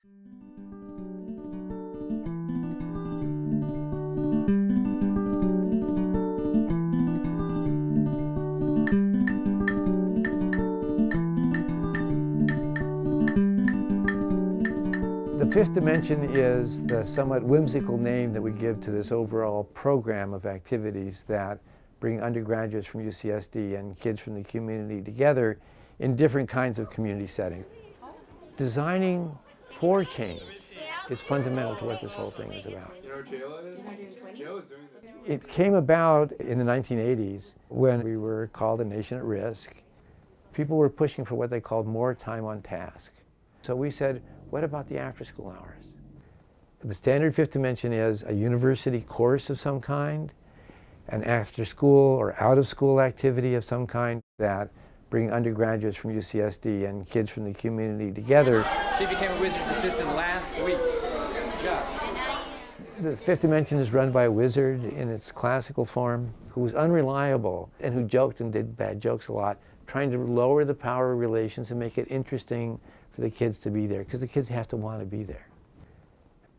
The Fifth Dimension is the somewhat whimsical name that we give to this overall program of activities that bring undergraduates from UCSD and kids from the community together in different kinds of community settings. Designing for change is fundamental to what this whole thing is about. You know what Jayla is? Jayla's doing this. It came about in the 1980s when we were called a nation at risk. People were pushing for what they called more time on task. So we said, what about the after-school hours? The standard Fifth Dimension is a university course of some kind, an after-school or out-of-school activity of some kind that bring undergraduates from UCSD and kids from the community together. She became a Wizard's assistant last week. The Fifth Dimension is run by a wizard in its classical form who was unreliable and who joked and did bad jokes a lot, trying to lower the power relations and make it interesting for the kids to be there, because the kids have to want to be there.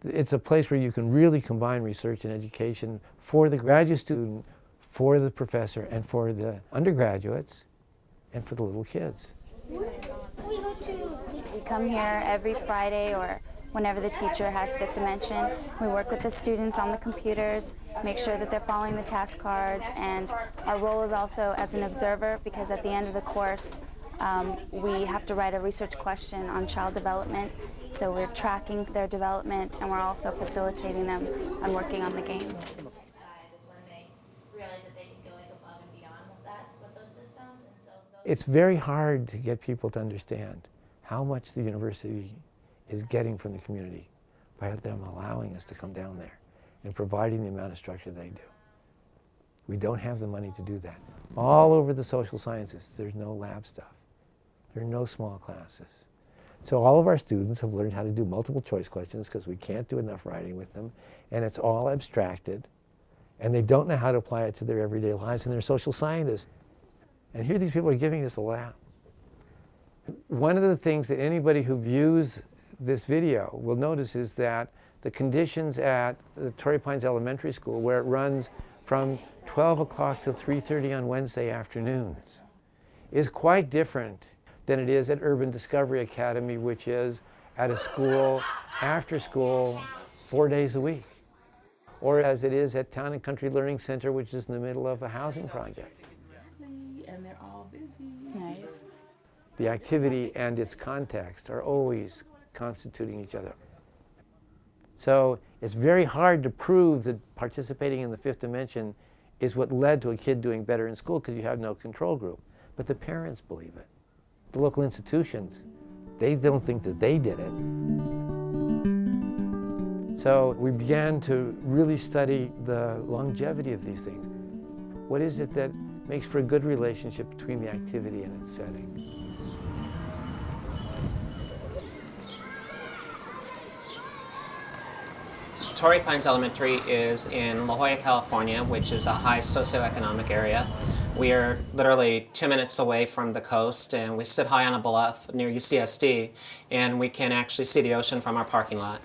It's a place where you can really combine research and education for the graduate student, for the professor, and for the undergraduates, and for the little kids. We come here every Friday or whenever the teacher has Fifth Dimension. We work with the students on the computers, make sure that they're following the task cards, and our role is also as an observer, because at the end of the course, we have to write a research question on child development. So we're tracking their development, and we're also facilitating them on working on the games. It's very hard to get people to understand how much the university is getting from the community by them allowing us to come down there and providing the amount of structure they do. We don't have the money to do that. All over the social sciences, there's no lab stuff. There are no small classes. So all of our students have learned how to do multiple choice questions because we can't do enough writing with them, and it's all abstracted, and they don't know how to apply it to their everyday lives, and they're social scientists. And here these people are giving us a lab. One of the things that anybody who views this video will notice is that the conditions at the Torrey Pines Elementary School, where it runs from 12 o'clock to 3:30 on Wednesday afternoons, is quite different than it is at Urban Discovery Academy, which is at a school after school 4 days a week, or as it is at Town and Country Learning Center, which is in the middle of a housing project. And they're all busy. Nice. The activity and its context are always constituting each other. So it's very hard to prove that participating in the Fifth Dimension is what led to a kid doing better in school, because you have no control group. But the parents believe it. The local institutions, they don't think that they did it. So we began to really study the longevity of these things. What is it that makes for a good relationship between the activity and its setting? Torrey Pines Elementary is in La Jolla, California, which is a high socioeconomic area. We are literally 2 minutes away from the coast, and we sit high on a bluff near UCSD, and we can actually see the ocean from our parking lot.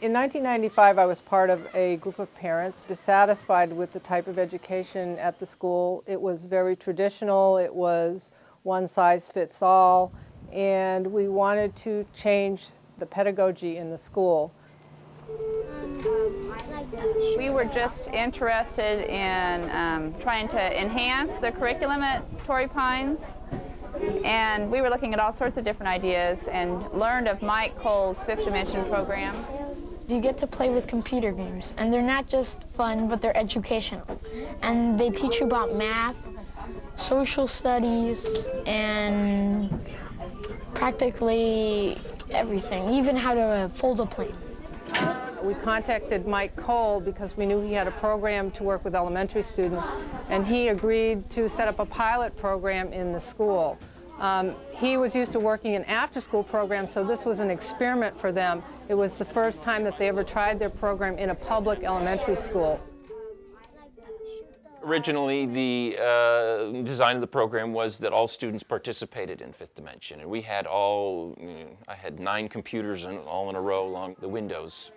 In 1995, I was part of a group of parents dissatisfied with the type of education at the school. It was very traditional, it was one size fits all, and we wanted to change the pedagogy in the school. We were just interested in trying to enhance the curriculum at Torrey Pines, and we were looking at all sorts of different ideas and learned of Mike Cole's Fifth Dimension program. You get to play with computer games, and they're not just fun, but they're educational. And they teach you about math, social studies, and practically everything, even how to fold a plane. We contacted Mike Cole because we knew he had a program to work with elementary students, and he agreed to set up a pilot program in the school. He was used to working in after-school programs, so this was an experiment for them. It was the first time that they ever tried their program in a public elementary school. Originally, the design of the program was that all students participated in Fifth Dimension, and we had I had 9 computers all in a row along the windows.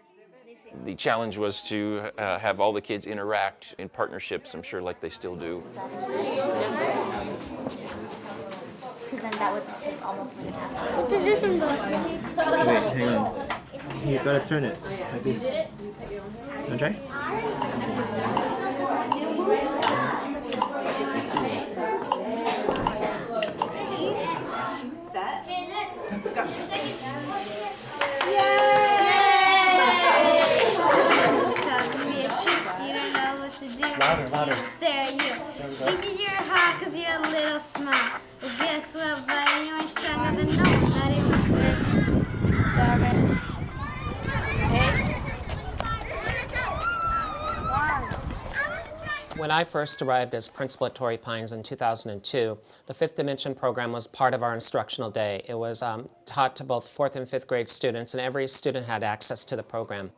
The challenge was to have all the kids interact in partnerships, I'm sure like they still do. Because then that would take almost like half. What does this one do? Wait, hang on. You gotta turn it like this. Wanna try? Set. Go. Louder, louder. Stare at you. Thinking you're hot because you're a little smart. Well, guess what, buddy? You ain't strong as a note. That ain't no sense. Sorry. When I first arrived as principal at Torrey Pines in 2002, the Fifth Dimension program was part of our instructional day. It was taught to both 4th and 5th grade students, and every student had access to the program.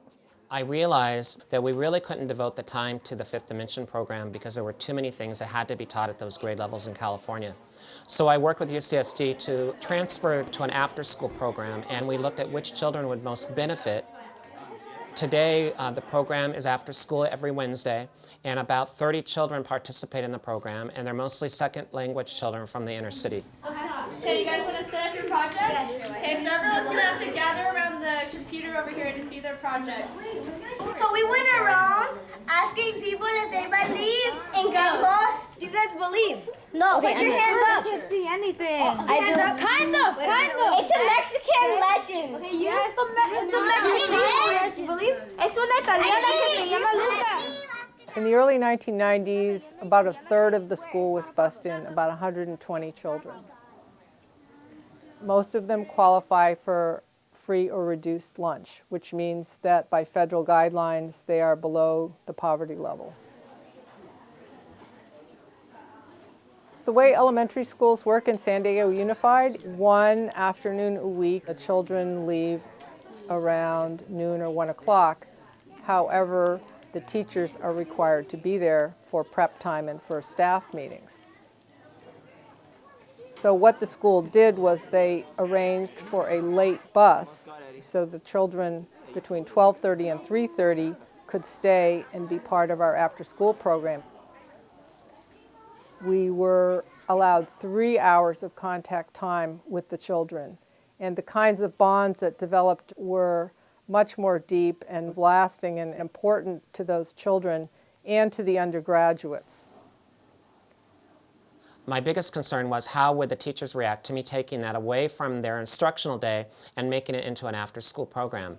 I realized that we really couldn't devote the time to the Fifth Dimension program because there were too many things that had to be taught at those grade levels in California. So I worked with UCSD to transfer to an after-school program, and we looked at which children would most benefit. Today, the program is after school every Wednesday, and about 30 children participate in the program, and they're mostly second language children from the inner city. Okay, you guys want to set up your project? Okay, so everyone's going to have to gather around the computer over here to see their project. So we went around asking people if they believe in ghosts. Do you guys believe? No. Put your hand up. I can't see anything. I do. Kind of. It's a Mexican legend. Okay, you guys, it's a Mexican legend. You believe? Es una italiana que se llama Luca. In the early 1990s, about a third of the school was bused in, about 120 children. Most of them qualify for free or reduced lunch, which means that by federal guidelines, they are below the poverty level. The way elementary schools work in San Diego Unified, one afternoon a week, the children leave around noon or 1 o'clock. However, the teachers are required to be there for prep time and for staff meetings. So what the school did was they arranged for a late bus so the children between 12:30 and 3:30 could stay and be part of our after-school program. We were allowed 3 hours of contact time with the children, and the kinds of bonds that developed were much more deep and lasting and important to those children and to the undergraduates. My biggest concern was how would the teachers react to me taking that away from their instructional day and making it into an after-school program.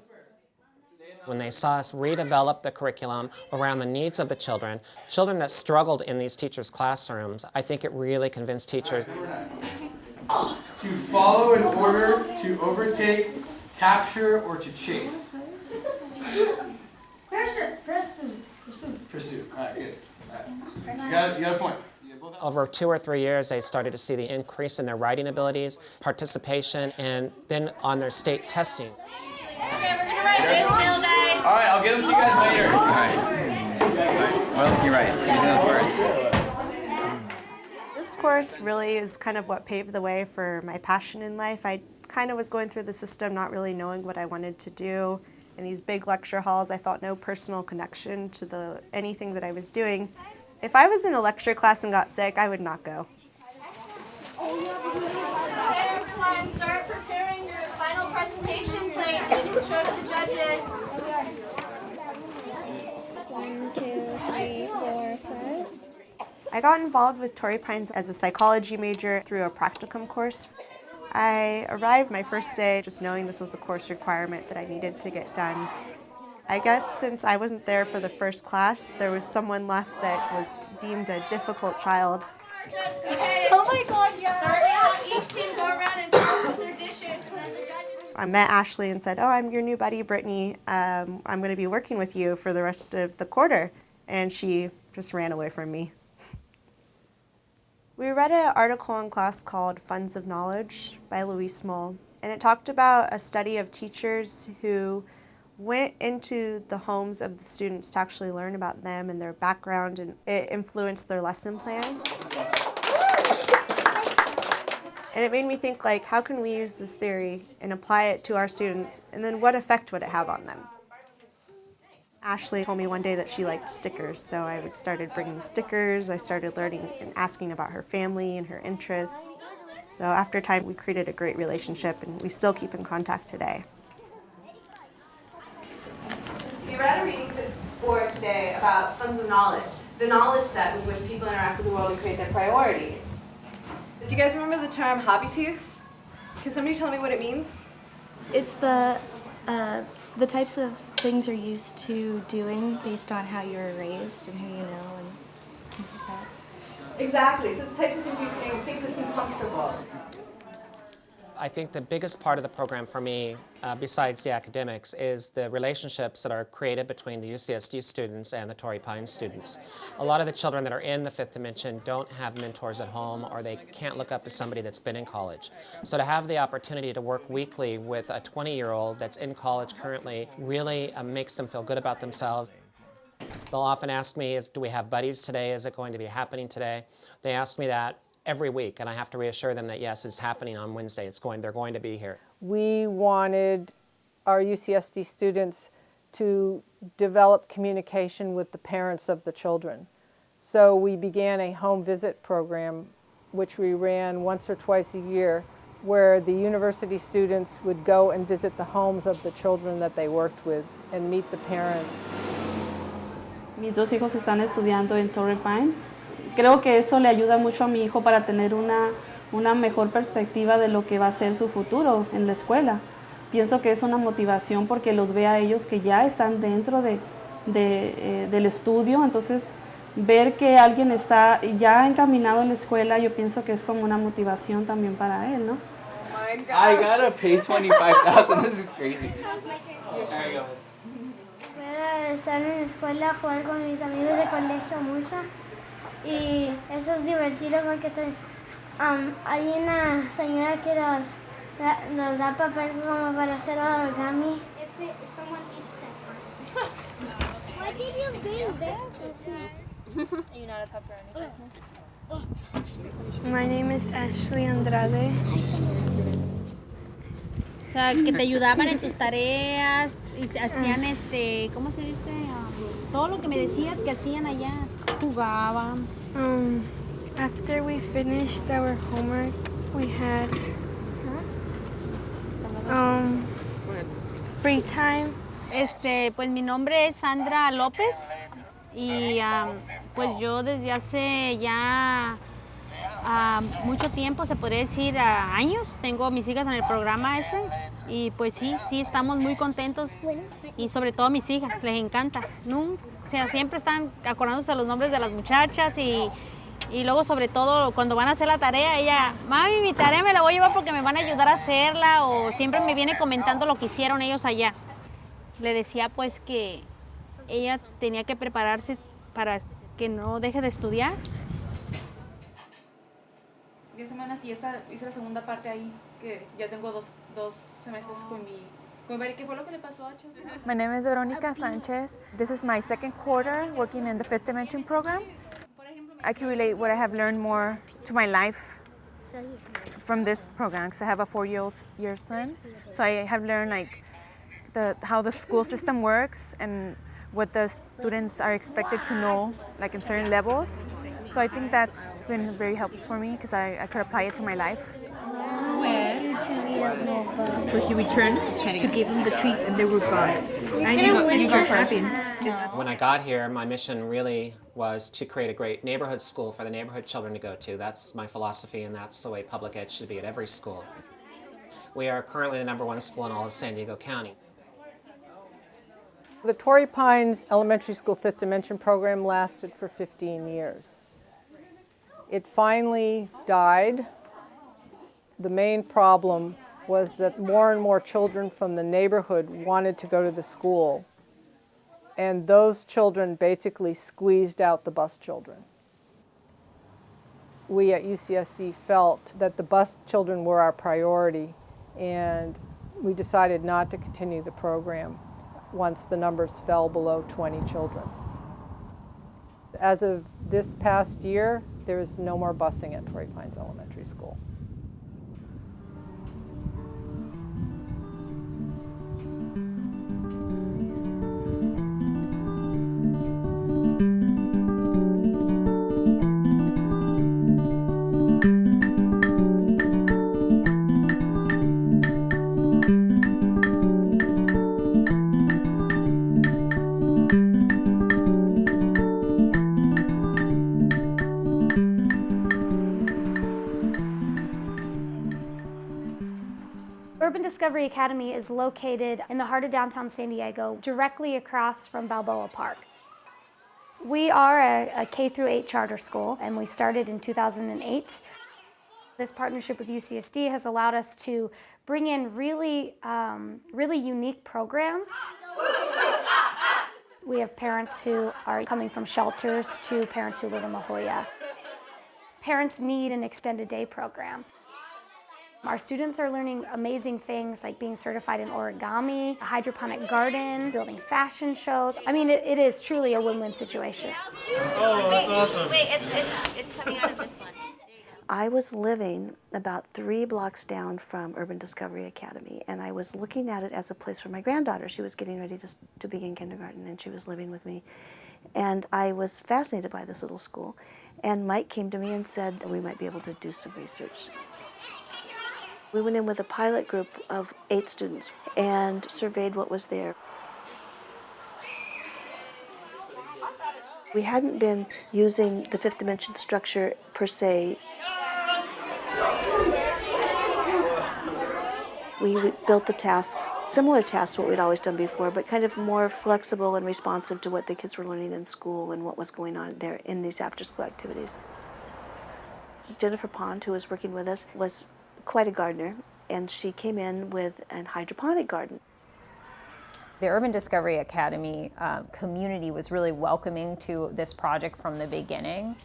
When they saw us redevelop the curriculum around the needs of the children that struggled in these teachers' classrooms, I think it really convinced teachers. To follow in order to overtake, capture, or to chase. Pursue. All right, good. All right. You got a point. Over 2 or 3 years, they started to see the increase in their writing abilities, participation, and then on their state testing. Okay, we're going to write this bill, guys. All right, I'll get them to you guys later. All right. What else can you write? Using those words. This course really is kind of what paved the way for my passion in life. I kind of was going through the system not really knowing what I wanted to do. In these big lecture halls, I felt no personal connection to anything that I was doing. If I was in a lecture class and got sick, I would not go. Okay, everyone, start preparing your final presentation plate so you can show to the judges. 1, 2, 3, 4, 5. I got involved with Torrey Pines as a psychology major through a practicum course. I arrived my first day just knowing this was a course requirement that I needed to get done. I guess since I wasn't there for the first class, there was someone left that was deemed a difficult child. Oh my God, yeah. So we're going to have each team go around and fill up their dishes, and then the judges... I met Ashley and said, "Oh, I'm your new buddy, Brittany. I'm going to be working with you for the rest of the quarter." And she just ran away from me. We read an article in class called Funds of Knowledge by Louise Moll, and it talked about a study of teachers who went into the homes of the students to actually learn about them and their background, and it influenced their lesson plan. And it made me think, like, how can we use this theory and apply it to our students, and then what effect would it have on them? Ashley told me one day that she liked stickers, so I started bringing stickers. I started learning and asking about her family and her interests. So after time, we created a great relationship, and we still keep in contact today. So you read a reading for today about funds of knowledge, the knowledge set with which people interact with the world and create their priorities. Do you guys remember the term habitus? Can somebody tell me what it means? It's the types of things you're used to doing based on how you were raised and who you know and things like that. Exactly. So it's the types of things you're used to doing, things that seem comfortable. I think the biggest part of the program for me, besides the academics, is the relationships that are created between the UCSD students and the Torrey Pines students. A lot of the children that are in the Fifth Dimension don't have mentors at home, or they can't look up to somebody that's been in college. So to have the opportunity to work weekly with a 20-year-old that's in college currently really makes them feel good about themselves. They'll often ask me, do we have buddies today? Is it going to be happening today? They ask me that every week, and I have to reassure them that yes, it's happening on Wednesday. They're going to be here. We wanted our UCSD students to develop communication with the parents of the children. So we began a home visit program, which we ran once or twice a year, where the university students would go and visit the homes of the children that they worked with and meet the parents. Mis dos hijos están estudiando en Torrey Pines. Creo que eso le ayuda mucho a mi hijo para tener una mejor perspectiva de lo que va a ser su futuro en la escuela. Pienso que es una motivación porque los ve a ellos que ya están dentro del estudio, entonces ver que alguien está ya encaminado en la escuela, yo pienso que es como una motivación también para él, ¿no? I gotta pay $25,000. This is crazy. There you go. Puedo estar en la escuela, jugar con mis amigos de colegio mucho. Y eso es divertido porque hay una señora que nos da papel como para hacer origami. Why did you bring that? Are you not a pepperoni person? My name is Ashley Andrade. O sea, que te ayudaban en tus tareas y hacían ¿cómo se dice? Todo lo que me decías que hacían allá. Jugaban. After we finished our homework, we had free time. Pues mi nombre es Sandra López y pues yo desde hace ya mucho tiempo, se podría decir años, tengo a mis hijas en el programa ese y pues sí estamos muy contentos y sobre todo a mis hijas, les encanta. O sea, siempre están acordándose de los nombres de las muchachas y luego sobre todo cuando van a hacer la tarea, ella, mami, mi tarea me la voy a llevar porque me van a ayudar a hacerla, o siempre me viene comentando lo que hicieron ellos allá. Le decía pues que ella tenía que prepararse para que no deje de estudiar. 10 semanas y hice la segunda parte ahí, que ya tengo dos semestres con Mary. ¿Qué fue lo que le pasó a Chelsea? My name is Veronica Sanchez. This is my second quarter working in the Fifth Dimension program. I can relate what I have learned more to my life from this program because I have a 4-year-old son. So I have learned like how the school system works and what the students are expected to know, like in certain levels. So I think that's been very helpful for me because I could apply it to my life. So he returned to give them the treats and they were gone. And you got happens. When I got here, my mission really was to create a great neighborhood school for the neighborhood children to go to. That's my philosophy, and that's the way public ed should be at every school. We are currently the #1 school in all of San Diego County. The Torrey Pines Elementary School Fifth Dimension program lasted for 15 years. It finally died. The main problem was that more and more children from the neighborhood wanted to go to the school, and those children basically squeezed out the bus children. We at UCSD felt that the bus children were our priority, and we decided not to continue the program. once the numbers fell below 20 children. As of this past year, there is no more busing at Torrey Pines Elementary School. Urban Discovery Academy is located in the heart of downtown San Diego, directly across from Balboa Park. We are a K-8 charter school, and we started in 2008. This partnership with UCSD has allowed us to bring in really unique programs. We have parents who are coming from shelters to parents who live in La Jolla. Parents need an extended day program. Our students are learning amazing things like being certified in origami, a hydroponic garden, building fashion shows. I mean, it is truly a win-win situation. Oh, that's awesome. Wait, it's coming out of this one. I was living about 3 blocks down from Urban Discovery Academy, and I was looking at it as a place for my granddaughter. She was getting ready to begin kindergarten, and she was living with me. And I was fascinated by this little school. And Mike came to me and said that we might be able to do some research. We went in with a pilot group of 8 students and surveyed what was there. We hadn't been using the fifth dimension structure per se. We built the tasks, similar tasks to what we'd always done before, but kind of more flexible and responsive to what the kids were learning in school and what was going on there in these after-school activities. Jennifer Pond, who was working with us, was quite a gardener, and she came in with a hydroponic garden. The Urban Discovery Academy community was really welcoming to this project from the beginning.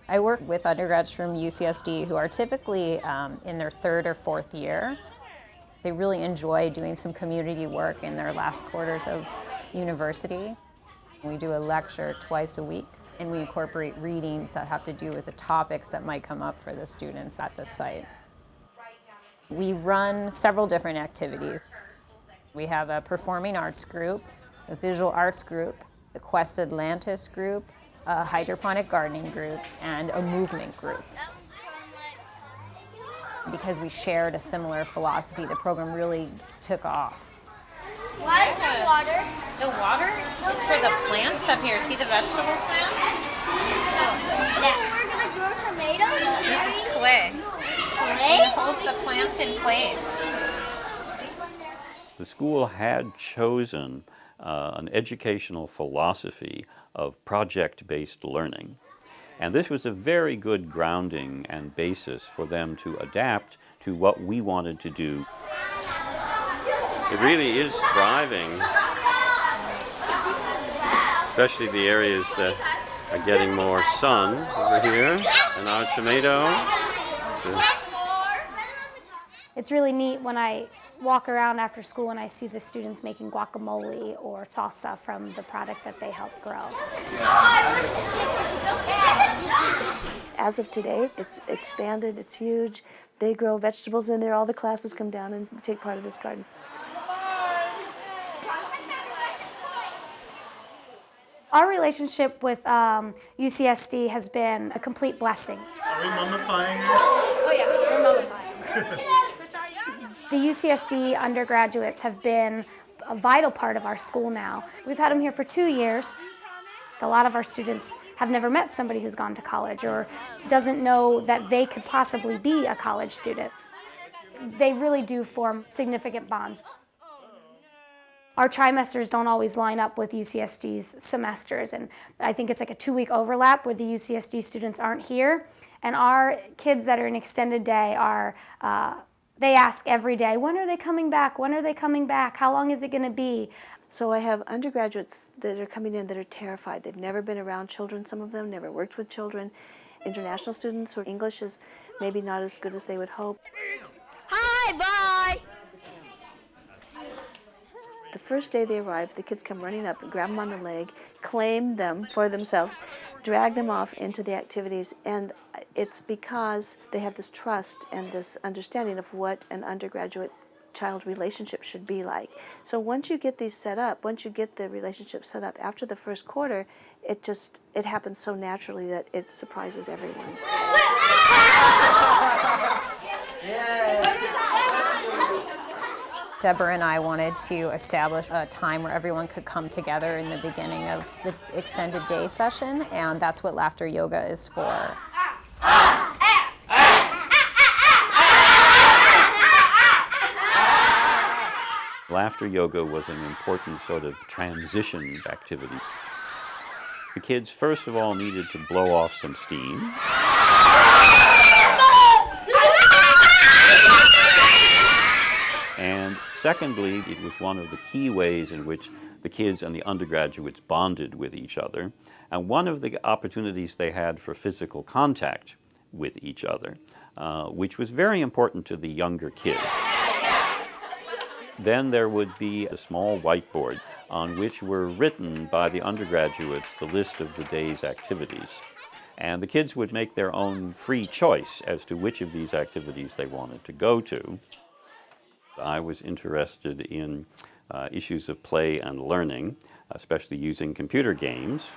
I work with undergrads from UCSD who are typically in their 3rd or 4th year. They really enjoy doing some community work in their last quarters of university. We do a lecture twice a week, and we incorporate readings that have to do with the topics that might come up for the students at the site. We run several different activities. We have a performing arts group, a visual arts group, the Quest Atlantis group, a hydroponic gardening group, and a movement group. Because we shared a similar philosophy, the program really took off. Why is there water? The water is for the plants up here. See the vegetable plants? Yeah, we're gonna grow tomatoes. This is clay. Clay? It holds the plants in place. The school had chosen an educational philosophy of project-based learning. And this was a very good grounding and basis for them to adapt to what we wanted to do. It really is thriving, especially the areas that are getting more sun over here, and our tomato. It's really neat when I walk around after school and I see the students making guacamole or salsa from the product that they helped grow. As of today, it's expanded, it's huge. They grow vegetables in there. All the classes come down and take part of this garden. Our relationship with UCSD has been a complete blessing. Are we mummifying her? Oh yeah, we're mummifying. The UCSD undergraduates have been a vital part of our school now. We've had them here for 2 years. A lot of our students have never met somebody who's gone to college or doesn't know that they could possibly be a college student. They really do form significant bonds. Our trimesters don't always line up with UCSD's semesters, and I think it's like a 2-week overlap where the UCSD students aren't here, and our kids that are in extended day are they ask every day, when are they coming back? When are they coming back? How long is it going to be? So I have undergraduates that are coming in that are terrified. They've never been around children, some of them, never worked with children. International students whose English is maybe not as good as they would hope. Hi, bye. The first day they arrive, the kids come running up and grab them on the leg, claim them for themselves, drag them off into the activities, and it's because they have this trust and this understanding of what an undergraduate child relationship should be like. So once you get these set up, once you get the relationship set up after the first quarter, it happens so naturally that it surprises everyone. Deborah and I wanted to establish a time where everyone could come together in the beginning of the extended day session, and that's what laughter yoga is for. Laughter yoga was an important sort of transition activity. The kids, first of all, needed to blow off some steam. And secondly, it was one of the key ways in which the kids and the undergraduates bonded with each other, and one of the opportunities they had for physical contact with each other, which was very important to the younger kids. Then there would be a small whiteboard on which were written by the undergraduates the list of the day's activities. And the kids would make their own free choice as to which of these activities they wanted to go to. I was interested in issues of play and learning, especially using computer games.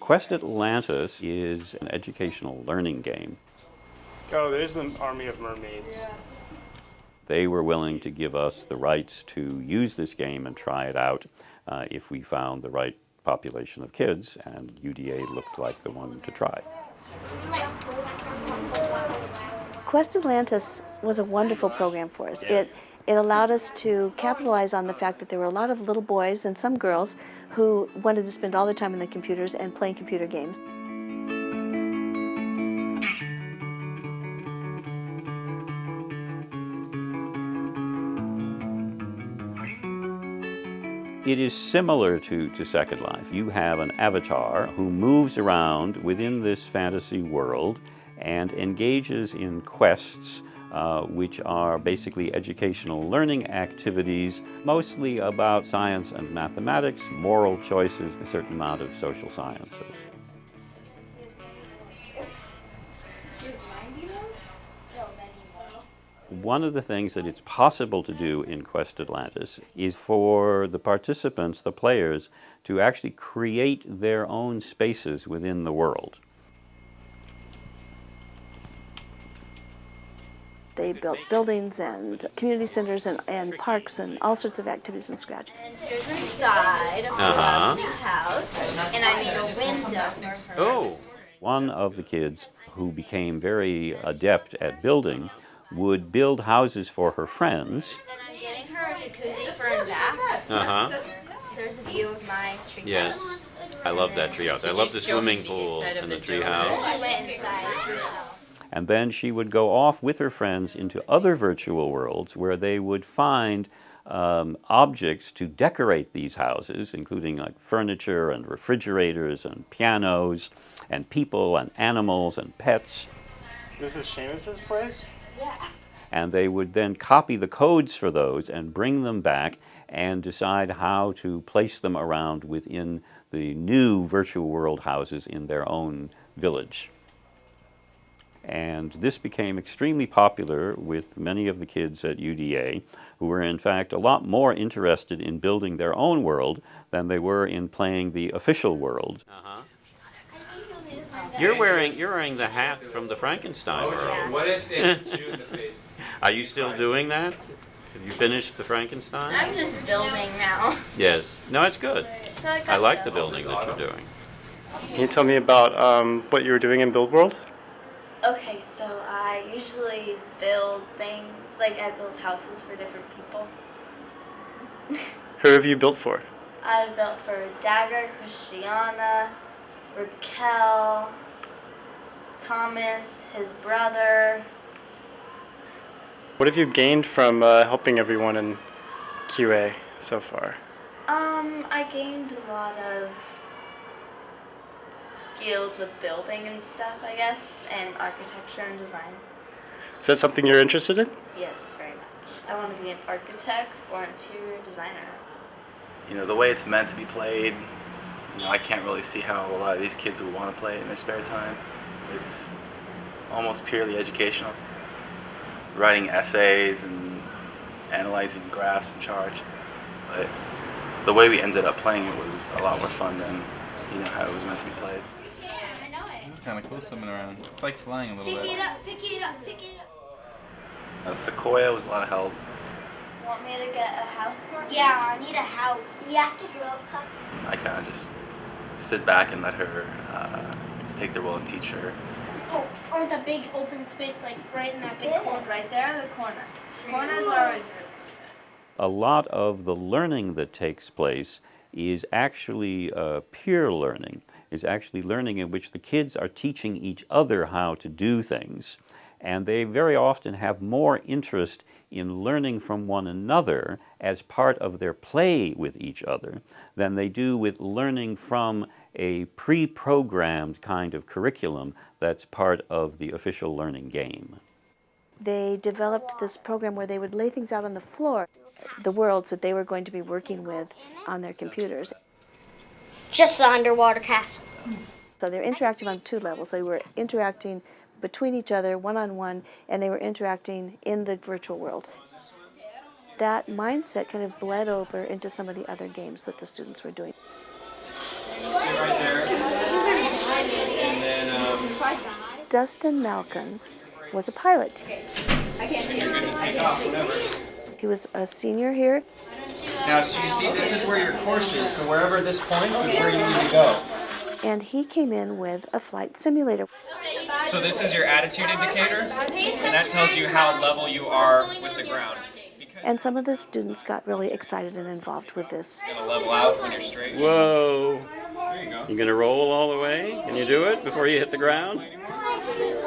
Quest Atlantis is an educational learning game. Oh, there's an army of mermaids. They were willing to give us the rights to use this game and try it out if we found the right population of kids, and UDA looked like the one to try. Quest Atlantis was a wonderful program for us. It allowed us to capitalize on the fact that there were a lot of little boys and some girls who wanted to spend all their time on the computers and playing computer games. It is similar to Second Life. You have an avatar who moves around within this fantasy world and engages in quests which are basically educational learning activities, mostly about science and mathematics, moral choices, a certain amount of social sciences. One of the things that it's possible to do in Quest Atlantis is for the participants, the players, to actually create their own spaces within the world. They built buildings and community centers and parks and all sorts of activities from scratch. Here's inside of the house, and I made a window for her. Oh! One of the kids who became very adept at building would build houses for her friends. And I'm getting her a jacuzzi for a bath. There's a view of my treehouse. Yes. I love that treehouse. I love the swimming pool and the treehouse. I went inside. And then she would go off with her friends into other virtual worlds where they would find objects to decorate these houses, including like furniture and refrigerators and pianos and people and animals and pets. This is Seamus's place? Yeah. And they would then copy the codes for those and bring them back and decide how to place them around within the new virtual world houses in their own village. And this became extremely popular with many of the kids at UDA, who were in fact a lot more interested in building their own world than they were in playing the official world. You're wearing the hat from the Frankenstein world. What if they drew the face? Are you still doing that? Have you finished the Frankenstein? I'm just building now. Yes. No, it's good. So I like the building that you're doing. Can you tell me about what you were doing in Build World? Okay, so I usually build things, like I build houses for different people. Who have you built for? I built for Dagger, Christiana, Raquel, Thomas, his brother. What have you gained from helping everyone in QA so far? I gained a lot of skills with building and stuff, I guess, and architecture and design. Is that something you're interested in? Yes, very much. I want to be an architect or interior designer. You know, the way it's meant to be played, you know, I can't really see how a lot of these kids would want to play it in their spare time. It's almost purely educational. Writing essays and analyzing graphs and charts. But the way we ended up playing it was a lot more fun than, you know, how it was meant to be played. This is kind of cool swimming around. It's like flying a little bit. Pick it up, pick it up, pick it up. Sequoia was a lot of help. Want me to get a house for you? Yeah, I need a house. You have to grow up. I kind of just stood back and let her take the role of teacher. Oh, I want a big open space, like right in that big corner. Right there, the corner. Corners are always A lot of the learning that takes place is actually peer learning, is actually learning in which the kids are teaching each other how to do things. And they very often have more interest in learning from one another as part of their play with each other than they do with learning from a pre-programmed kind of curriculum that's part of the official learning game. They developed this program where they would lay things out on the floor, the worlds that they were going to be working with on their computers. Just the underwater castle. So they're interacting on two levels. They were interacting between each other, one-on-one, and they were interacting in the virtual world. That mindset kind of bled over into some of the other games that the students were doing. Right there. And then, Dustin Malkin was a pilot. I can't see. You're going to take off, remember. He was a senior here. Now, so you see, this is where your course is. So wherever this points is where you need to go. And he came in with a flight simulator. So this is your attitude indicator, and that tells you how level you are with the ground. And some of the students got really excited and involved with this. You're gonna level out when you're straight. Whoa! There you go. You gonna roll all the way? Can you do it before you hit the ground?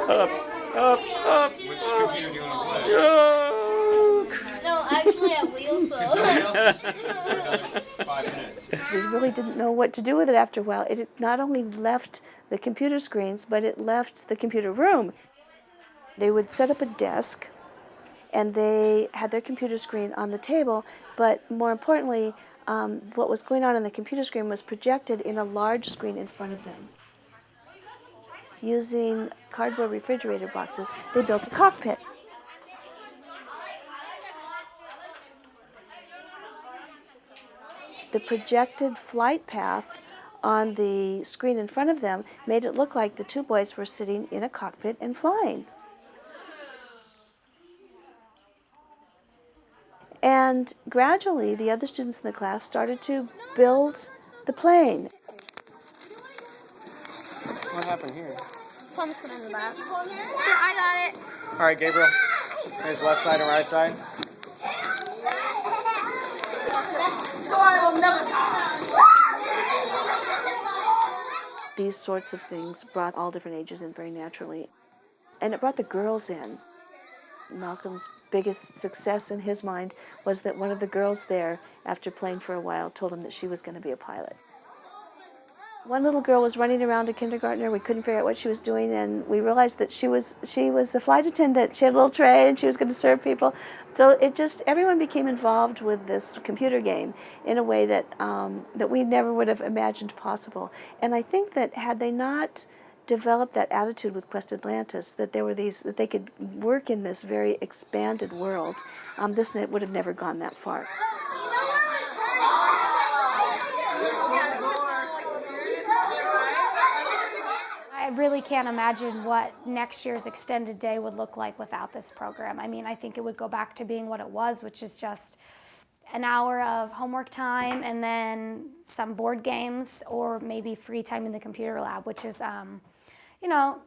Up, up, up, Which computer do you want to play? Yoke! No, actually I wheel Because nobody else is for another 5 minutes. We really didn't know what to do with it after a while. It not only left the computer screens, but it left the computer room. They would set up a desk, and they had their computer screen on the table, but more importantly, what was going on in the computer screen was projected in a large screen in front of them. Using cardboard refrigerator boxes, they built a cockpit. The projected flight path on the screen in front of them made it look like the two boys were sitting in a cockpit and flying. And gradually, the other students in the class started to build the plane. What happened here? Plums put in the back. I got it. All right, Gabriel. Here's left side and right side. These sorts of things brought all different ages in very naturally. And it brought the girls in. Malcolm's biggest success in his mind was that one of the girls there, after playing for a while, told him that she was going to be a pilot. One little girl was running around a kindergartner. We couldn't figure out what she was doing, and we realized that she was the flight attendant. She had a little tray, and she was going to serve people. So everyone became involved with this computer game in a way that that we never would have imagined possible. And I think that had they not developed that attitude with Quest Atlantis, that that they could work in this very expanded world, this would have never gone that far. I really can't imagine what next year's extended day would look like without this program. I mean, I think it would go back to being what it was, which is just an hour of homework time and then some board games or maybe free time in the computer lab, which is, you know,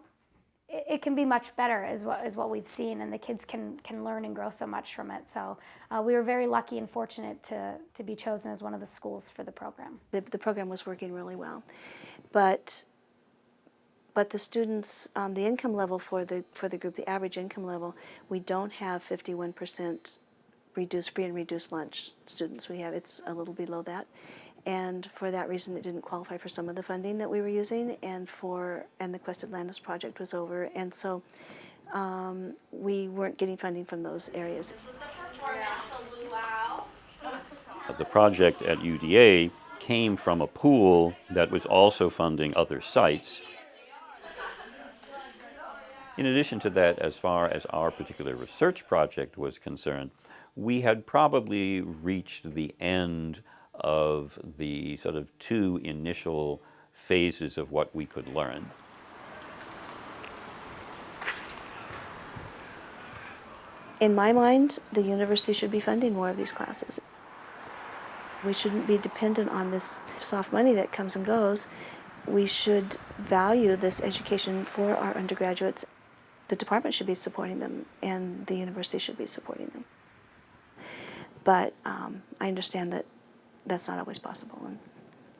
it can be much better is what we've seen, and the kids can learn and grow so much from it. So we were very lucky and fortunate to be chosen as one of the schools for the program. The program was working really well, but the students, the income level for the group, the average income level, we don't have 51% free and reduced lunch students. It's a little below that, and for that reason, it didn't qualify for some of the funding that we were using, and the Quest Atlantis project was over, and so we weren't getting funding from those areas. The project at UDA came from a pool that was also funding other sites. In addition to that, as far as our particular research project was concerned, we had probably reached the end of the sort of two initial phases of what we could learn. In my mind, the university should be funding more of these classes. We shouldn't be dependent on this soft money that comes and goes. We should value this education for our undergraduates. The department should be supporting them, and the university should be supporting them. But I understand that that's not always possible. And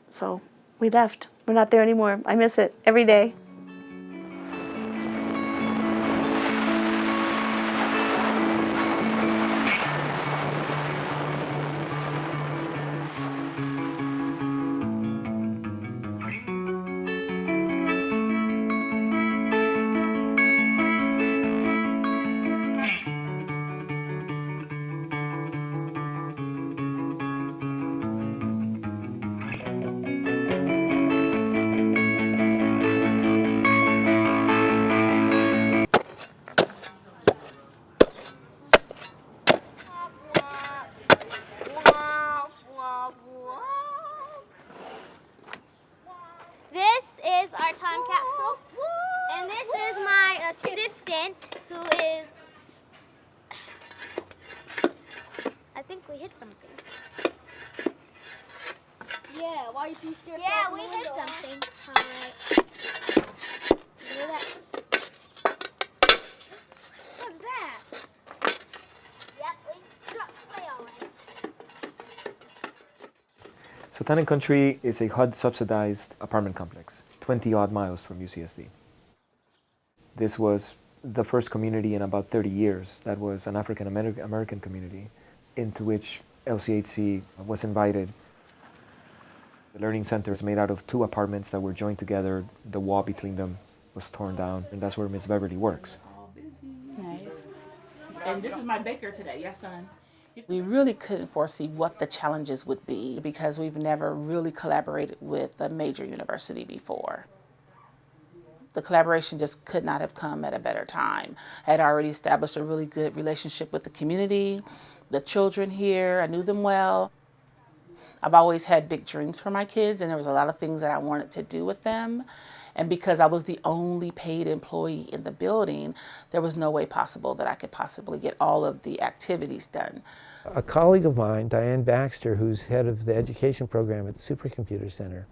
so we left. We're not there anymore. I miss it every day. This is our time capsule, and this is my assistant, who is, I think we hit something. Yeah, why are you too scared? Yeah, we hit something. All right. You hear that? What's that? Yep, we struck clay, all right. So Town and Country is a HUD-subsidized apartment complex, 20-odd miles from UCSD. This was the first community in about 30 years that was an African American community into which LCHC was invited. The Learning Center is made out of 2 apartments that were joined together. The wall between them was torn down, and that's where Miss Beverly works. Nice. And this is my baker today, yes, son? We really couldn't foresee what the challenges would be because we've never really collaborated with a major university before. The collaboration just could not have come at a better time. I had already established a really good relationship with the community, the children here, I knew them well. I've always had big dreams for my kids, and there was a lot of things that I wanted to do with them. And because I was the only paid employee in the building, there was no way possible that I could possibly get all of the activities done. A colleague of mine, Diane Baxter, who's head of the education program at the Supercomputer Center,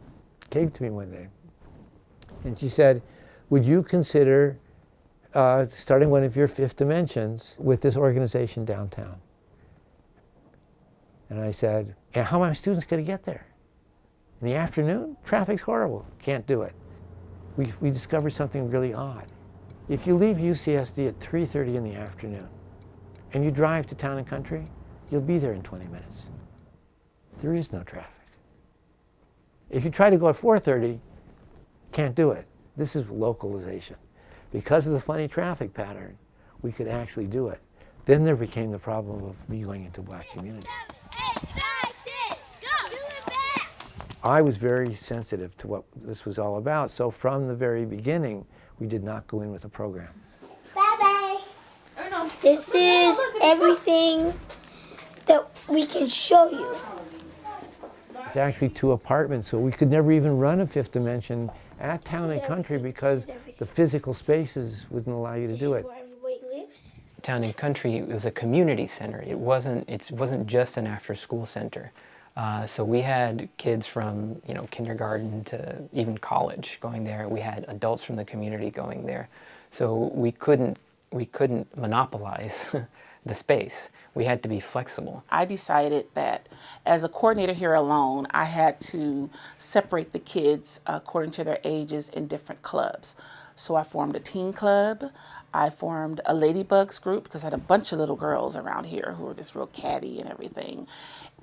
came to me one day, and she said, would you consider starting one of your fifth dimensions with this organization downtown? And I said, yeah, how are my students going to get there? In the afternoon? Traffic's horrible. Can't do it. We discovered something really odd. If you leave UCSD at 3:30 in the afternoon and you drive to Town and Country, you'll be there in 20 minutes. There is no traffic. If you try to go at 4:30, can't do it. This is localization. Because of the funny traffic pattern, we could actually do it. Then there became the problem of me going into black community. I was very sensitive to what this was all about, so from the very beginning, we did not go in with a program. Bye-bye. This is everything that we can show you. It's actually 2 apartments, so we could never even run a fifth dimension at Town and Country because the physical spaces wouldn't allow you to do it. Town and Country was a community center. It wasn't just an after-school center. So we had kids from kindergarten to even college going there. We had adults from the community going there. So we couldn't monopolize the space. We had to be flexible. I decided that as a coordinator here alone, I had to separate the kids according to their ages in different clubs. So I formed a teen club. I formed a Ladybugs group because I had a bunch of little girls around here who were just real catty and everything.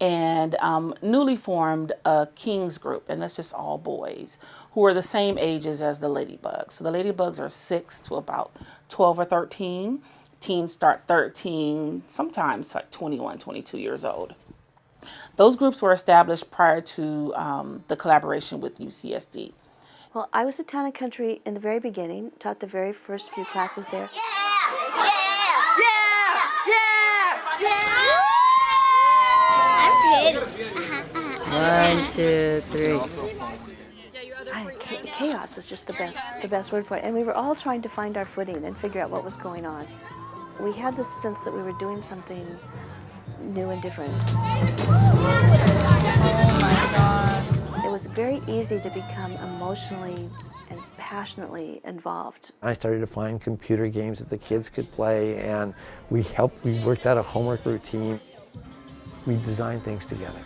And newly formed a Kings group, and that's just all boys who are the same ages as the Ladybugs. So the Ladybugs are 6 to about 12 or 13. Teens start 13, sometimes like 21, 22 years old. Those groups were established prior to the collaboration with UCSD. Well, I was at Town and Country in the very beginning, taught the very first few classes there. I'm pretty. 1, 2, 3. Chaos is just the best word for it. And we were all trying to find our footing and figure out what was going on. We had this sense that we were doing something new and different. It was very easy to become emotionally and passionately involved. I started to find computer games that the kids could play, and we worked out a homework routine. We designed things together.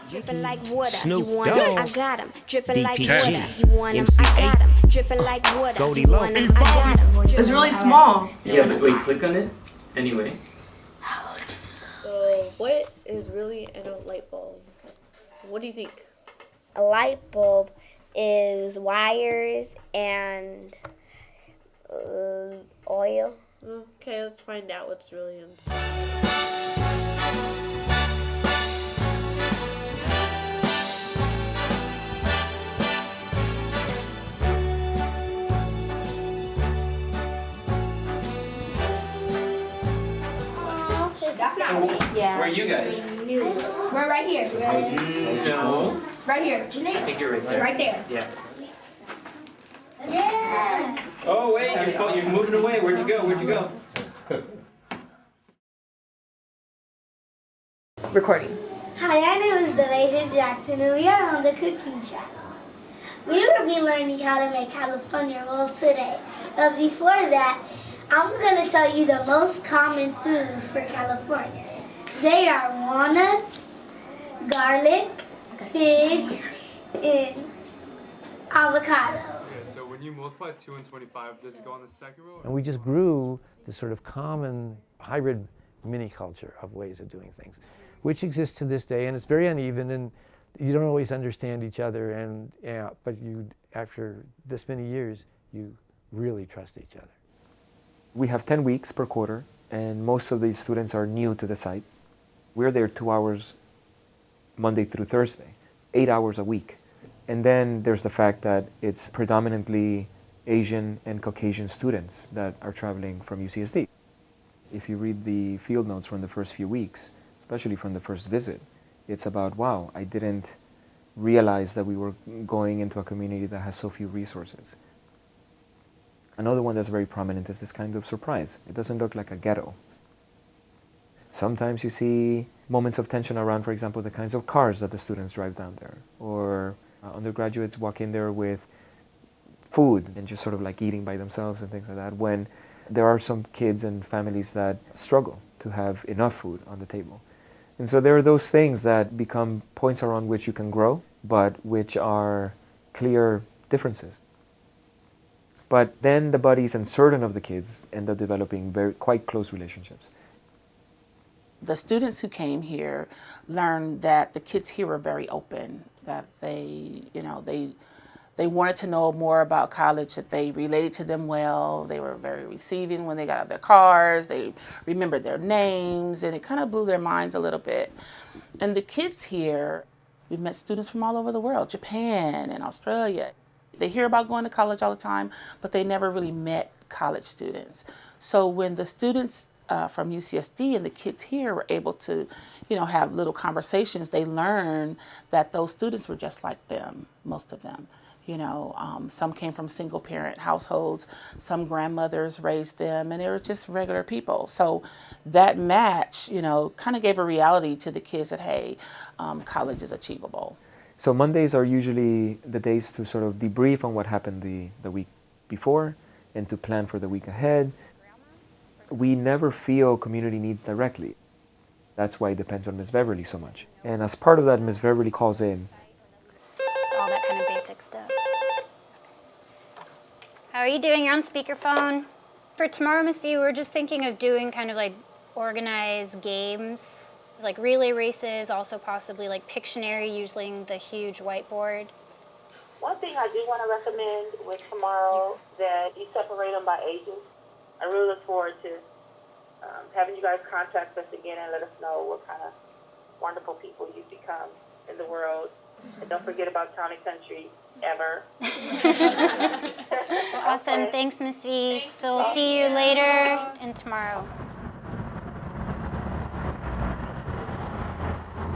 Dripping like water, Snoop you want Dogg. 'em, I got 'em. Dripping like DPG. water, you want 'em, I got 'em. Dripping like water, Goldie you Low. want 'em, I got 'em. It's really small. Yeah, but wait, click on it anyway. So, what is really in a light bulb? What do you think? A light bulb is wires and oil. Okay, let's find out what's really inside. That's So, where are you guys? We're right here. No. Right here. I think you're right there. Right there. Yeah. Yeah. Oh wait, you're moving away. Where'd you go? Where'd you go? Recording. Hi, my name is Delaysia Jackson, and we are on the cooking channel. We will be learning how to make California rolls today. But before that, I'm going to tell you the most common foods for California. They are walnuts, garlic, figs, and avocado. So when you multiply 2 and 25, does it go on the second row? And we just grew this sort of common hybrid mini culture of ways of doing things, which exists to this day, and it's very uneven, and you don't always understand each other, and but you, after this many years, you really trust each other. We have 10 weeks per quarter, and most of these students are new to the site. We're there 2 hours Monday through Thursday, 8 hours a week. And then there's the fact that it's predominantly Asian and Caucasian students that are traveling from UCSD. If you read the field notes from the first few weeks, especially from the first visit, it's about, wow, I didn't realize that we were going into a community that has so few resources. Another one that's very prominent is this kind of surprise. It doesn't look like a ghetto. Sometimes you see moments of tension around, for example, the kinds of cars that the students drive down there, or undergraduates walk in there with food and just sort of like eating by themselves and things like that, when there are some kids and families that struggle to have enough food on the table. And so there are those things that become points around which you can grow, but which are clear differences. But then the buddies and certain of the kids end up developing quite close relationships. The students who came here learned that the kids here were very open, that they wanted to know more about college, that they related to them well. They were very receiving when they got out of their cars. They remembered their names, and it kind of blew their minds a little bit. And the kids here, we've met students from all over the world, Japan and Australia. They hear about going to college all the time, but they never really met college students. So when the students from UCSD and the kids here were able to, have little conversations, they learned that those students were just like them, most of them. Some came from single parent households, some grandmothers raised them, and they were just regular people. So that match, kind of gave a reality to the kids that, hey, college is achievable. So Mondays are usually the days to sort of debrief on what happened the week before and to plan for the week ahead. We never feel community needs directly. That's why it depends on Ms. Beverly so much. And as part of that, Ms. Beverly calls in all that kind of basic stuff. How are you doing? You're on speakerphone. For tomorrow, Miss V, we're just thinking of doing kind of like organized games, like relay races, also possibly like Pictionary using the huge whiteboard. One thing I do want to recommend with tomorrow, that you separate them by ages. I really look forward to having you guys contact us again and let us know what kind of wonderful people you've become in the world. And don't forget about Town and Country, ever. Awesome. Thanks, Miss V. So we'll see you later and tomorrow.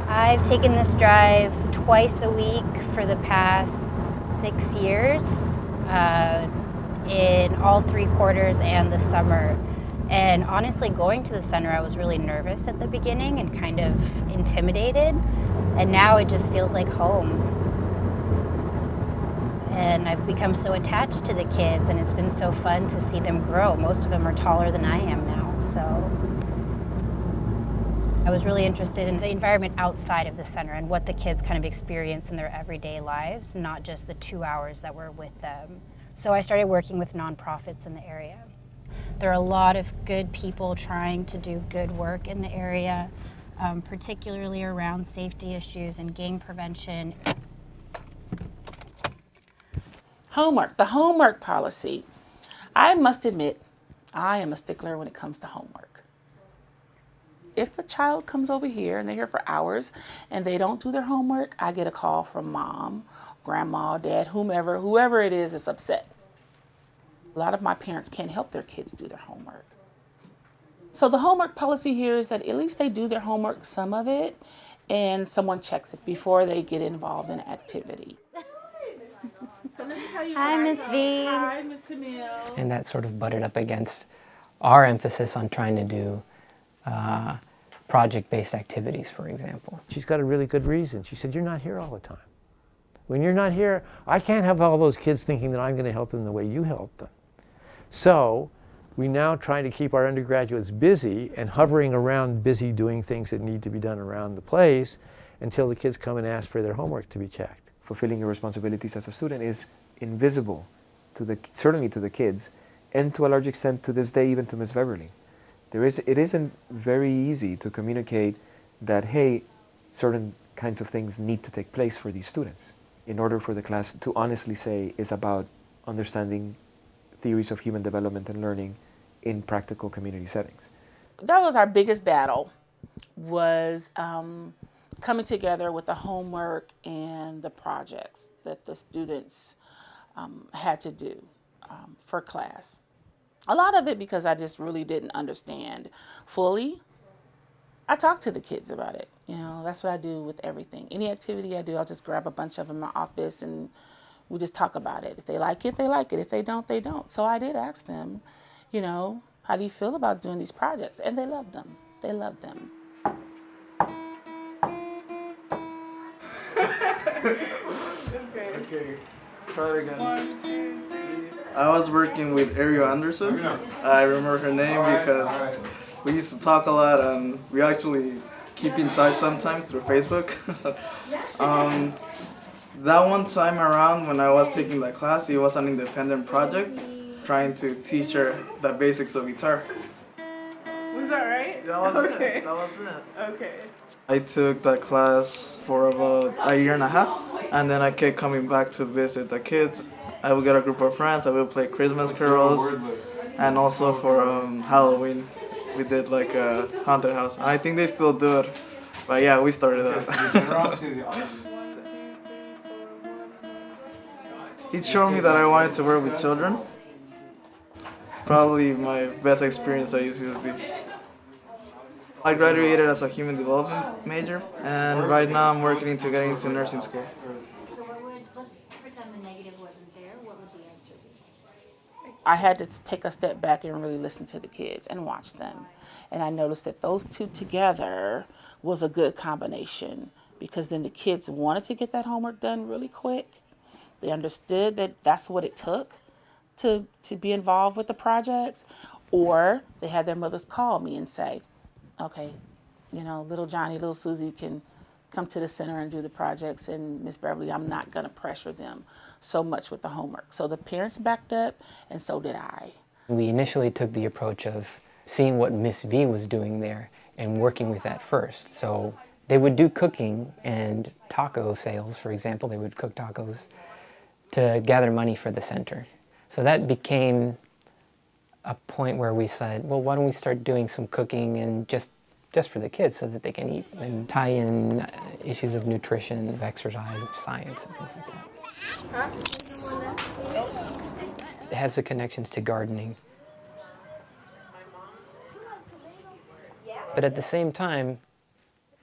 I've taken this drive twice a week for the past 6 years, in all 3 quarters and the summer. And honestly, going to the center, I was really nervous at the beginning and kind of intimidated. And now it just feels like home. And I've become so attached to the kids, and it's been so fun to see them grow. Most of them are taller than I am now, so. I was really interested in the environment outside of the center and what the kids kind of experience in their everyday lives, not just the 2 hours that we're with them. So I started working with nonprofits in the area. There are a lot of good people trying to do good work in the area, particularly around safety issues and gang prevention. Homework, the homework policy. I must admit, I am a stickler when it comes to homework. If a child comes over here and they're here for hours and they don't do their homework, I get a call from mom, grandma, dad, whoever it is that's upset. A lot of my parents can't help their kids do their homework. So the homework policy here is that at least they do their homework, some of it, and someone checks it before they get involved in an activity. So let me tell you. Hi, Miss V. Hi, Miss Camille. And that sort of butted up against our emphasis on trying to do project-based activities, for example. She's got a really good reason. She said, you're not here all the time. When you're not here, I can't have all those kids thinking that I'm going to help them the way you help them. So we now try to keep our undergraduates busy and hovering around busy doing things that need to be done around the place until the kids come and ask for their homework to be checked. Fulfilling your responsibilities as a student is invisible, certainly to the kids, and to a large extent to this day even to Ms. Beverly. It isn't very easy to communicate that, hey, certain kinds of things need to take place for these students in order for the class to honestly say is about understanding theories of human development and learning in practical community settings. That was our biggest battle, was coming together with the homework and the projects that the students had to do for class. A lot of it because I just really didn't understand fully. I talk to the kids about it. You know, that's what I do with everything. Any activity I do, I'll just grab a bunch of them in my office and we just talk about it. If they like it, they like it. If they don't, they don't. So I did ask them, you know, how do you feel about doing these projects? And they loved them. They loved them. Okay, try it again. 1, 2, 3. I was working with Ariel Anderson. I remember her name because we used to talk a lot and we actually keep in touch sometimes through Facebook. That one time around when I was taking that class, it was an independent project trying to teach her the basics of guitar. Was that right? That was it. That was it. Okay. I took that class for about a year and a half, and then I kept coming back to visit the kids. I would get a group of friends, I would play Christmas carols, and also for Halloween, we did like a haunted house. And I think they still do it, but yeah, we started that. He showed me that I wanted to work with children. Probably my best experience at UCSD. I graduated as a human development major, and right now I'm working into getting into nursing school. So let's pretend the negative wasn't there. What would the answer be? I had to take a step back and really listen to the kids and watch them. And I noticed that those two together was a good combination because then the kids wanted to get that homework done really quick. They understood that that's what it took to be involved with the projects, or they had their mothers call me and say, okay, you know, little Johnny, little Susie can come to the center and do the projects, and Miss Beverly, I'm not gonna pressure them so much with the homework. So the parents backed up, and so did I. We initially took the approach of seeing what Miss V was doing there and working with that first. So they would do cooking and taco sales, for example. They would cook tacos to gather money for the center. So that became a point where we said, well, why don't we start doing some cooking and just just for the kids so that they can eat and tie in issues of nutrition, of exercise, of science, and things like that. It has the connections to gardening. But at the same time,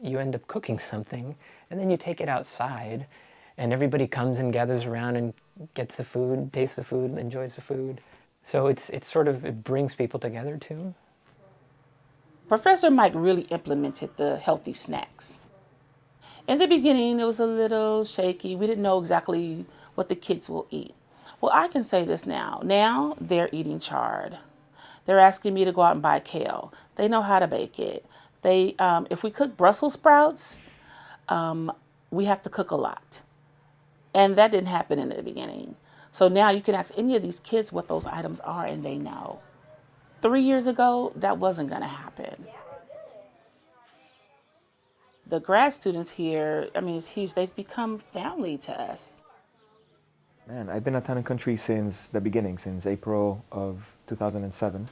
you end up cooking something, and then you take it outside, and everybody comes and gathers around and gets the food, tastes the food, enjoys the food. So it brings people together too. Professor Mike really implemented the healthy snacks. In the beginning, it was a little shaky. We didn't know exactly what the kids will eat. Well, I can say this now. Now they're eating chard. They're asking me to go out and buy kale. They know how to bake it. If we cook Brussels sprouts, we have to cook a lot. And that didn't happen in the beginning. So now you can ask any of these kids what those items are and they know. 3 years ago, that wasn't going to happen. The grad students here, I mean, it's huge. They've become family to us. Man, I've been at Town & Country since the beginning, since April of 2007.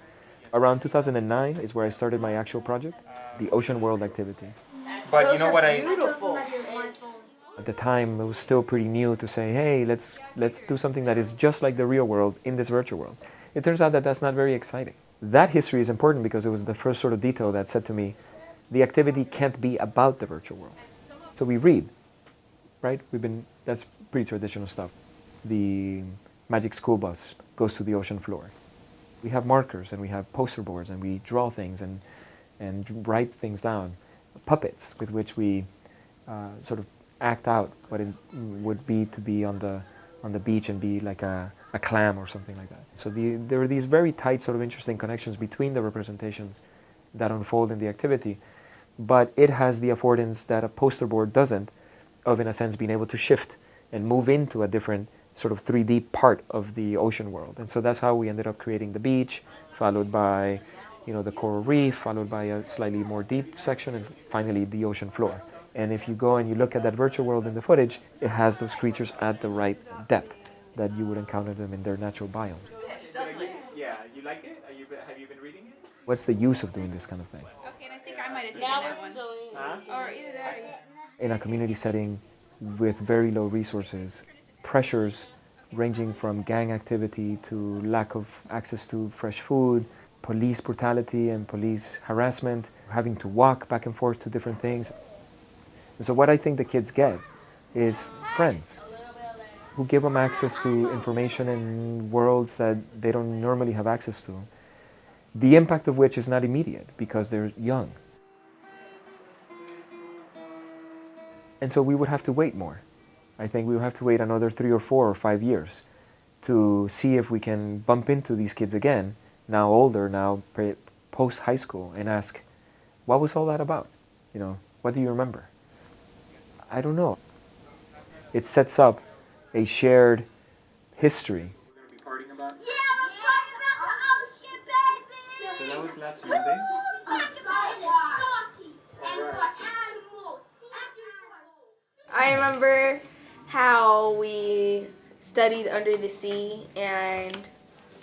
Around 2009 is where I started my actual project, the Ocean World activity. But you know what At the time, it was still pretty new to say, hey, let's do something that is just like the real world in this virtual world. It turns out that that's not very exciting. That history is important because it was the first sort of detail that said to me, the activity can't be about the virtual world. So we read, right? That's pretty traditional stuff. The Magic School Bus goes to the ocean floor. We have markers and we have poster boards and we draw things and write things down. Puppets with which we sort of act out what it would be to be on the beach and be like a clam or something like that. So there are these very tight sort of interesting connections between the representations that unfold in the activity, but it has the affordance that a poster board doesn't, of in a sense being able to shift and move into a different sort of 3D part of the ocean world. And so that's how we ended up creating the beach, followed by the coral reef, followed by a slightly more deep section, and finally the ocean floor. And if you go and you look at that virtual world in the footage, it has those creatures at the right depth that you would encounter them in their natural biomes. Yeah, you like it? Have you been reading it? What's the use of doing this kind of thing? Okay, and I think I might have taken that one. Or either that. In a community setting with very low resources, pressures ranging from gang activity to lack of access to fresh food, police brutality and police harassment, having to walk back and forth to different things. And so what I think the kids get is friends who give them access to information in worlds that they don't normally have access to, the impact of which is not immediate because they're young. And so we would have to wait more. I think we would have to wait another 3 or 4 or 5 years to see if we can bump into these kids again, now older, now post-high school, and ask, what was all that about? What do you remember? I don't know. It sets up a shared history. So that was last Monday? I remember how we studied under the sea and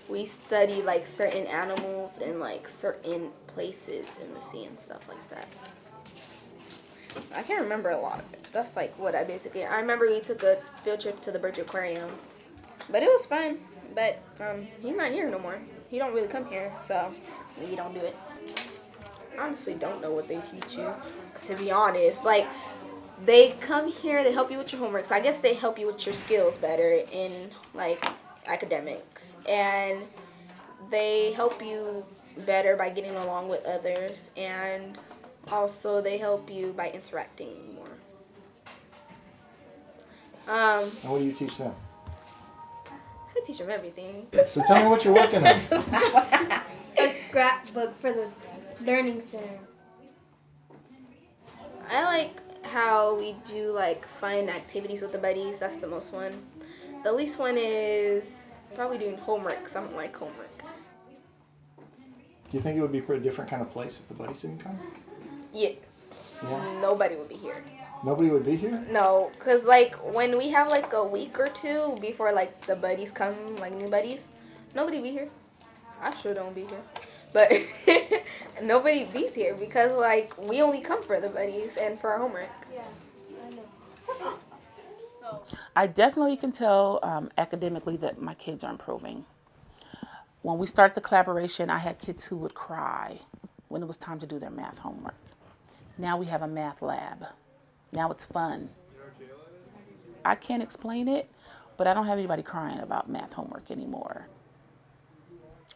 we studied like certain animals and like certain places in the sea and stuff like that. I can't remember a lot of it. That's like what I remember we took a field trip to the Birch Aquarium, but it was fun. But he's not here no more. He don't really come here, so we don't do it. I honestly don't know what they teach you, to be honest. Like, they come here, they help you with your homework, so I guess they help you with your skills better in like academics, and they help you better by getting along with others, and also they help you by interacting more. And what do you teach them? I teach them everything. So tell me what you're working on. A scrapbook for the learning center. I like how we do like fun activities with the buddies. That's the most one. The least one is probably doing homework, because I don't like homework. Do you think it would be a pretty different kind of place if the buddies didn't come? Yes. Yeah. Nobody would be here. Nobody would be here? No, because like when we have like a week or two before like the buddies come, like new buddies, nobody be here. I sure don't be here. but nobody beats here because like we only come for the buddies and for our homework. I definitely can tell academically that my kids are improving. When we started the collaboration, I had kids who would cry when it was time to do their math homework. Now we have a math lab. Now it's fun. I can't explain it, but I don't have anybody crying about math homework anymore.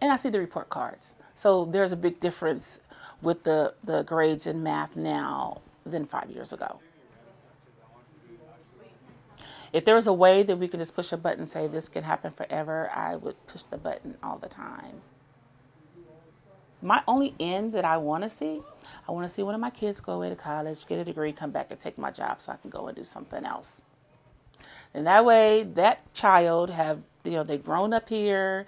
And I see the report cards. So there's a big difference with the grades in math now than 5 years ago. If there was a way that we could just push a button and say this can happen forever, I would push the button all the time. My only end that I want to see one of my kids go away to college, get a degree, come back and take my job so I can go and do something else. And that way, that child they've grown up here,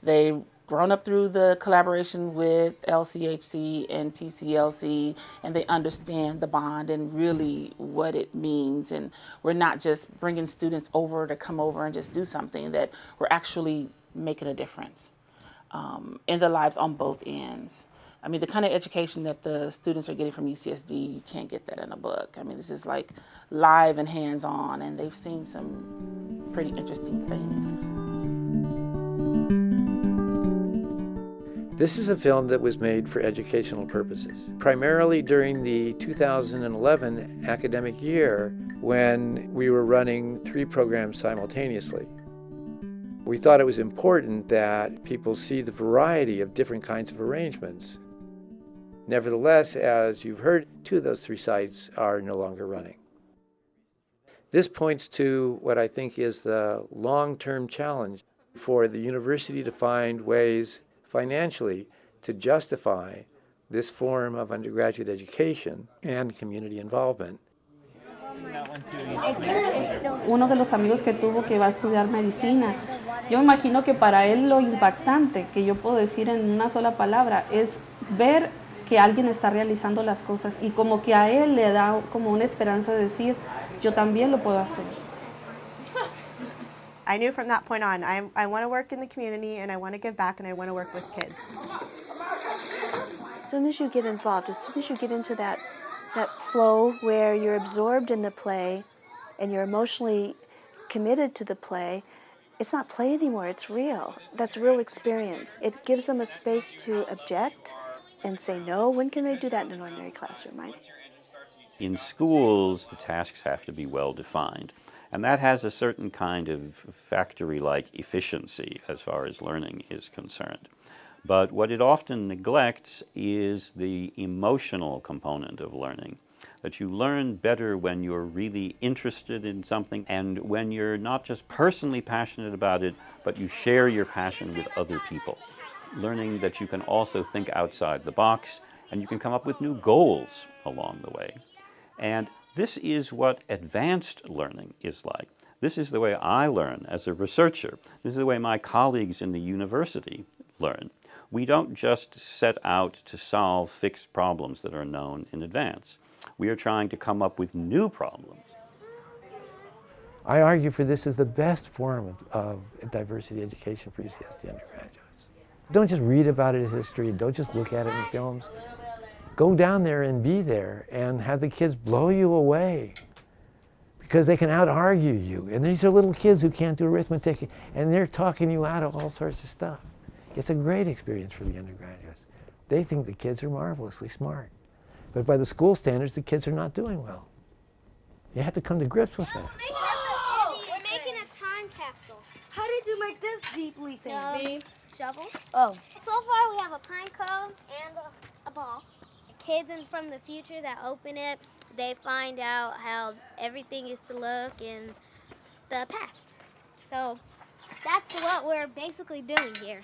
they've grown up through the collaboration with LCHC and TCLC, and they understand the bond and really what it means. And we're not just bringing students over to come over and just do something, that we're actually making a difference in their lives on both ends. I mean, the kind of education that the students are getting from UCSD, you can't get that in a book. I mean, this is like live and hands-on, and they've seen some pretty interesting things. This is a film that was made for educational purposes, primarily during the 2011 academic year when we were running 3 programs simultaneously. We thought it was important that people see the variety of different kinds of arrangements. Nevertheless, as you've heard, 2 of those 3 sites are no longer running. This points to what I think is the long-term challenge for the university to find ways financially to justify this form of undergraduate education and community involvement. Uno de los amigos que tuvo que va a estudiar medicina, yo imagino que para él lo impactante que yo puedo decir en una sola palabra es ver que alguien está realizando las cosas y como que a él le da como una esperanza de decir, yo también lo puedo hacer. I knew from that point on, I want to work in the community and I want to give back and I want to work with kids. As soon as you get involved, as soon as you get into that flow where you're absorbed in the play and you're emotionally committed to the play, it's not play anymore, it's real. That's real experience. It gives them a space to object and say no. When can they do that in an ordinary classroom, right? In schools, the tasks have to be well defined. And that has a certain kind of factory-like efficiency as far as learning is concerned. But what it often neglects is the emotional component of learning, that you learn better when you're really interested in something and when you're not just personally passionate about it, but you share your passion with other people. Learning that you can also think outside the box and you can come up with new goals along the way. And this is what advanced learning is like. This is the way I learn as a researcher. This is the way my colleagues in the university learn. We don't just set out to solve fixed problems that are known in advance. We are trying to come up with new problems. I argue for this as the best form of diversity education for UCSD undergraduates. Don't just read about it as history, don't just look at it in films. Go down there and be there and have the kids blow you away because they can out-argue you. And these are little kids who can't do arithmetic and they're talking you out of all sorts of stuff. It's a great experience for the undergraduates. They think the kids are marvelously smart. But by the school standards, the kids are not doing well. You have to come to grips with that. We're making a time capsule. How did you make this deeply thing? Shovel. Oh. So far, we have a pine cone and a ball. Kids from the future that open it, they find out how everything used to look in the past. So that's what we're basically doing here.